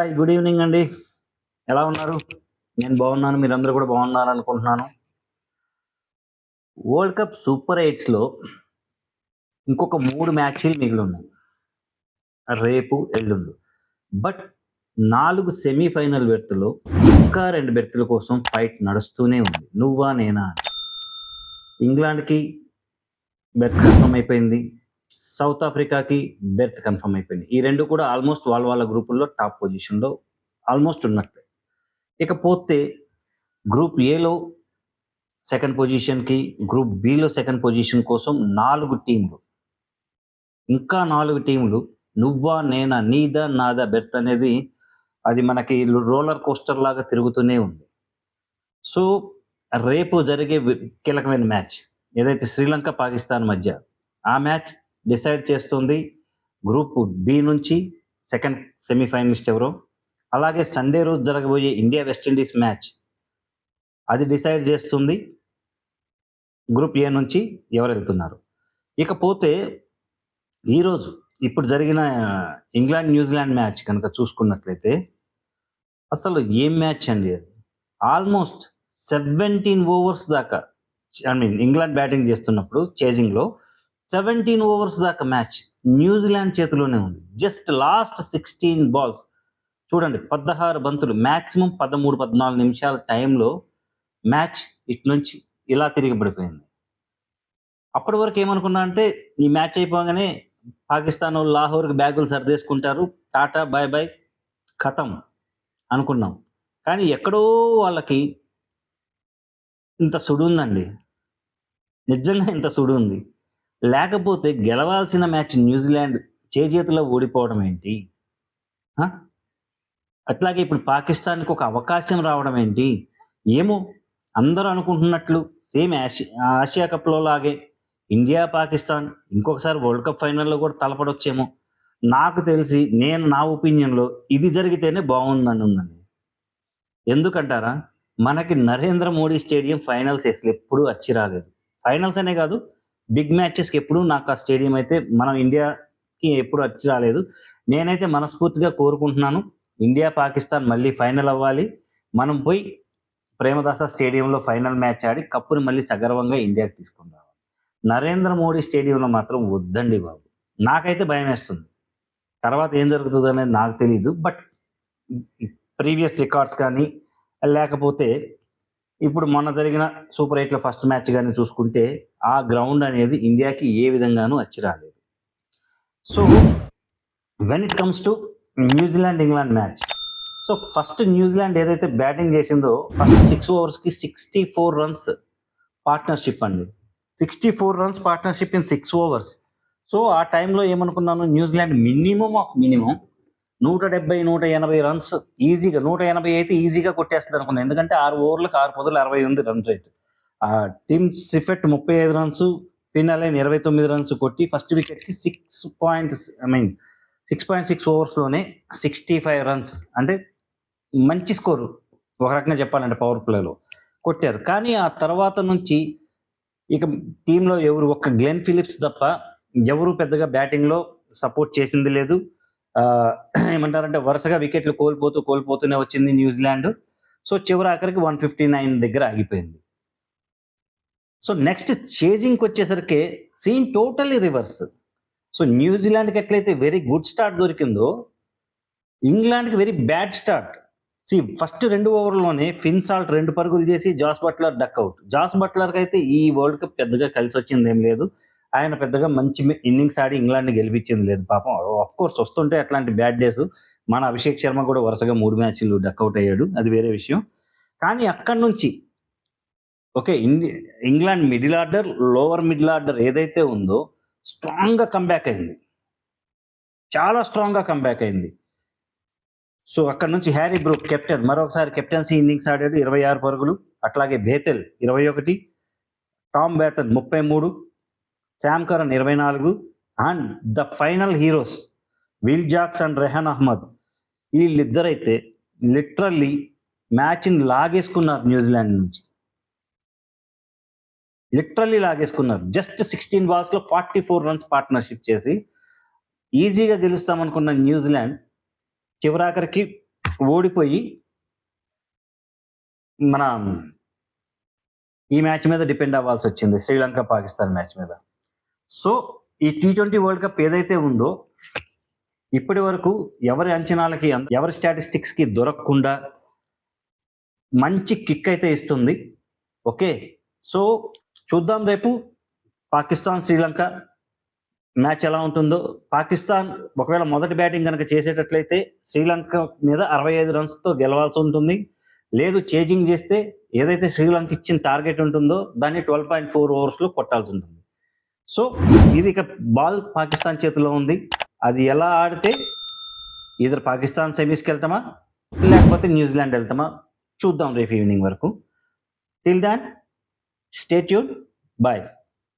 Hi good evening అండి. ఎలా ఉన్నారు? నేను బాగున్నాను. మీరందరూ కూడా బాగున్నారనుకుంటున్నాను. వరల్డ్ కప్ సూపర్ ఎయిట్స్‌లో ఇంకొక 3 మ్యాచ్‌లు మిగిలున్నాయి. రేపు, ఎల్లుండి. బట్ 4 సెమీఫైనల్ బెర్తులు ఇంకా 2 బెర్తుల కోసం ఫైట్ నడుస్తూనే ఉంది. నువ్వా నేనా అని. ఇంగ్లాండ్‌కి బెర్త్ కన్ఫర్మ్ అయిపోయింది. సౌత్ ఆఫ్రికాకి బెర్త్ కన్ఫర్మ్ అయిపోయింది. ఈ 2 కూడా ఆల్మోస్ట్ వాళ్ళ గ్రూపుల్లో టాప్ పొజిషన్‌లో ఆల్మోస్ట్ ఉన్నట్టే. ఇకపోతే గ్రూప్ ఏలో సెకండ్ పొజిషన్‌కి, గ్రూప్ బిలో సెకండ్ పొజిషన్ కోసం 4 టీమ్‌లు. ఇంకా 4 టీమ్‌లు నువ్వా నేనా, నీదా నాదా బెర్త్ అనేది అది మనకి రోలర్ కోస్టర్ లాగా తిరుగుతూనే ఉంది. సో, రేపు జరిగే కీలకమైన మ్యాచ్ ఏదైతే శ్రీలంక, పాకిస్తాన్ మధ్య ఆ మ్యాచ్ డిసైడ్ చేస్తుంది గ్రూప్ బి నుంచి సెకండ్ సెమీఫైనలిస్ట్ ఎవరో. అలాగే సండే రోజు జరగబోయే ఇండియా వెస్టిండీస్ మ్యాచ్ అది డిసైడ్ చేస్తుంది గ్రూప్ ఏ నుంచి ఎవరు వెళ్తున్నారు. ఇకపోతే ఈరోజు ఇప్పుడు జరిగిన ఇంగ్లాండ్ న్యూజిలాండ్ మ్యాచ్ కనుక చూసుకున్నట్లయితే అసలు ఏం మ్యాచ్ అండి అది. ఆల్మోస్ట్ 17 ఓవర్స్ దాకా ఇంగ్లాండ్ బ్యాటింగ్ చేస్తున్నప్పుడు చేజింగ్లో 17 ఓవర్స్ దాకా మ్యాచ్ న్యూజిలాండ్ చేతిలోనే ఉంది. జస్ట్ లాస్ట్ 16 బాల్స్ చూడండి, 16 బంతులు, మాక్సిమం 13, 14 నిమిషాల టైంలో మ్యాచ్ ఇటు నుంచి ఇలా తిరిగి పడిపోయింది. అప్పటి వరకు ఏమనుకున్నా అంటే ఈ మ్యాచ్ అయిపోగానే పాకిస్తాన్ వాళ్ళు లాహోర్కి బ్యాగులు సర్దేసుకుంటారు, టాటా బాయ్ బాయ్ ఖతం అనుకున్నాం. కానీ ఎక్కడో వాళ్ళకి ఇంత సుడు ఉందండి. నిజంగా ఇంత సుడు ఉంది. లేకపోతే గెలవాల్సిన మ్యాచ్ న్యూజిలాండ్ చేజేతిలో ఓడిపోవడం ఏంటి? అట్లాగే ఇప్పుడు పాకిస్తాన్కి ఒక అవకాశం రావడం ఏంటి? ఏమో, అందరూ అనుకుంటున్నట్లు సేమ్ ఆసియా కప్లో లాగే ఇండియా పాకిస్తాన్ ఇంకొకసారి వరల్డ్ కప్ ఫైనల్లో కూడా తలపడొచ్చేమో. నాకు తెలిసి నా ఒపీనియన్లో ఇది జరిగితేనే బాగుందని ఉందండి. ఎందుకంటారా, మనకి నరేంద్ర మోడీ స్టేడియం ఫైనల్స్ అసలు ఎప్పుడూ వచ్చి రాలేదు. ఫైనల్స్ అనే కాదు, బిగ్ మ్యాచెస్కి ఎప్పుడు నాకు ఆ స్టేడియం అయితే మనం ఇండియాకి ఎప్పుడు వచ్చి రాలేదు. నేనైతే మనస్ఫూర్తిగా కోరుకుంటున్నాను ఇండియా పాకిస్తాన్ మళ్ళీ ఫైనల్ అవ్వాలి, మనం పోయి ప్రేమదాస స్టేడియంలో ఫైనల్ మ్యాచ్ ఆడి కప్పుని మళ్ళీ సగర్వంగా ఇండియాకి తీసుకుని రావాలి. నరేంద్ర మోడీ స్టేడియంలో మాత్రం వద్దండి బాబు. నాకైతే భయం వేస్తుంది. తర్వాత ఏం జరుగుతుంది అనేది నాకు తెలియదు. బట్ ప్రీవియస్ రికార్డ్స్ కానీ లేకపోతే ఇప్పుడు మొన్న జరిగిన సూపర్ ఎయిట్లో ఫస్ట్ మ్యాచ్ కానీ చూసుకుంటే ఆ గ్రౌండ్ అనేది ఇండియాకి ఏ విధంగానూ వచ్చి రాలేదు. So when it comes to New Zealand England match, so first New Zealand ఏదైతే బ్యాటింగ్ చేసిందో ఫస్ట్ 6 ఓవర్స్కి 64 రన్స్ పార్ట్నర్షిప్ అండి. 64 runs partnership in 6 overs. So ఆ టైంలో ఏమనుకున్నాను, న్యూజిలాండ్ మినిమం 170, 180 రన్స్ ఈజీగా, 180 అయితే ఈజీగా కొట్టేస్తుంది అనుకున్నాను. ఎందుకంటే 6 ఓవర్లకు 6 పదులు 60 ఉంది run rate. Team Seifert 35 runs, Finn Allen 29 runs కొట్టి ఫస్ట్ వికెట్కి 6.6 ఓవర్స్లోనే 65 రన్స్ అంటే మంచి స్కోరు ఒక రకంగా చెప్పాలంటే పవర్ ప్లేలో కొట్టారు. కానీ ఆ తర్వాత నుంచి ఇక టీంలో ఎవరు, ఒక్క గ్లెన్ ఫిలిప్స్ తప్ప ఎవరు పెద్దగా బ్యాటింగ్లో సపోర్ట్ చేసింది లేదు. ఏమంటారంటే వరుసగా వికెట్లు కోల్పోతూనే వచ్చింది న్యూజిలాండ్. సో చివరి ఆఖరికి 159 దగ్గర ఆగిపోయింది. సో నెక్స్ట్ చేజింగ్కి వచ్చేసరికి సీన్ టోటల్లీ రివర్స్. సో న్యూజిలాండ్కి ఎట్లయితే వెరీ గుడ్ స్టార్ట్ దొరికిందో ఇంగ్లాండ్కి వెరీ బ్యాడ్ స్టార్ట్. ఫస్ట్ 2 ఓవర్లోనే ఫిన్ సాల్ట్ 2 పరుగులు చేసి జాస్ బట్లర్ డక్అవుట్. జాస్ బట్లర్కి అయితే ఈ వరల్డ్ కప్ పెద్దగా కలిసి వచ్చింది ఏం లేదు. ఆయన పెద్దగా మంచి ఇన్నింగ్స్ ఆడి ఇంగ్లాండ్ని గెలిపించింది లేదు పాపం. ఆఫ్ కోర్స్ వస్తుంటే అట్లాంటి బ్యాడ్ డేస్. మన అభిషేక్ శర్మ కూడా వరుసగా 3 మ్యాచ్లు డక్అవుట్ అయ్యాడు, అది వేరే విషయం. కానీ అక్కడి నుంచి okay, England middle order, lower middle order ఏదైతే ఉందో స్ట్రాంగ్గా కంబ్యాక్ అయింది, చాలా స్ట్రాంగ్గా కంబ్యాక్ అయింది. సో అక్కడ నుంచి హ్యారీ బ్రూక్ కెప్టెన్ మరొకసారి కెప్టెన్సీ ఇన్నింగ్స్ ఆడాడు, 26 పరుగులు. అట్లాగే Bethell 21, Tom Banton 33, Sam Curran 24, and the final heroes Will Jacks and Rehan Ahmed, వీళ్ళిద్దరైతే లిటరల్లీ మ్యాచ్ని లాగేసుకున్నారు. న్యూజిలాండ్ నుంచి లిటరల్లీ లాగేసుకున్నారు. జస్ట్ 16 బాల్స్లో 44 రన్స్ పార్ట్నర్షిప్ చేసి ఈజీగా గెలుస్తామనుకున్న న్యూజిలాండ్ చివరాఖరికి ఓడిపోయి మన ఈ మ్యాచ్ మీద డిపెండ్ అవ్వాల్సి వచ్చింది, శ్రీలంక పాకిస్తాన్ మ్యాచ్ మీద. సో ఈ T20 వరల్డ్ కప్ ఏదైతే ఉందో ఇప్పటి వరకు ఎవరి అంచనాలకి ఎవరి స్టాటిస్టిక్స్కి దొరకకుండా మంచి కిక్ అయితే ఇస్తుంది. ఓకే, సో చూద్దాం రేపు పాకిస్తాన్ శ్రీలంక మ్యాచ్ ఎలా ఉంటుందో. పాకిస్తాన్ ఒకవేళ మొదటి బ్యాటింగ్ కనుక చేసేటట్లయితే శ్రీలంక మీద 65 రన్స్తో గెలవాల్సి ఉంటుంది. లేదు చేజింగ్ చేస్తే ఏదైతే శ్రీలంక ఇచ్చిన టార్గెట్ ఉంటుందో దాన్ని 12.4 ఓవర్స్లో కొట్టాల్సి ఉంటుంది. సో ఇది ఇక బాల్ పాకిస్తాన్ చేతిలో ఉంది. అది ఎలా ఆడితే ఇద్దరు పాకిస్తాన్ సెమీస్కి వెళ్తామా లేకపోతే న్యూజిలాండ్ వెళ్తామా చూద్దాం రేపు ఈవినింగ్ వరకు. Till then stay tune, bye.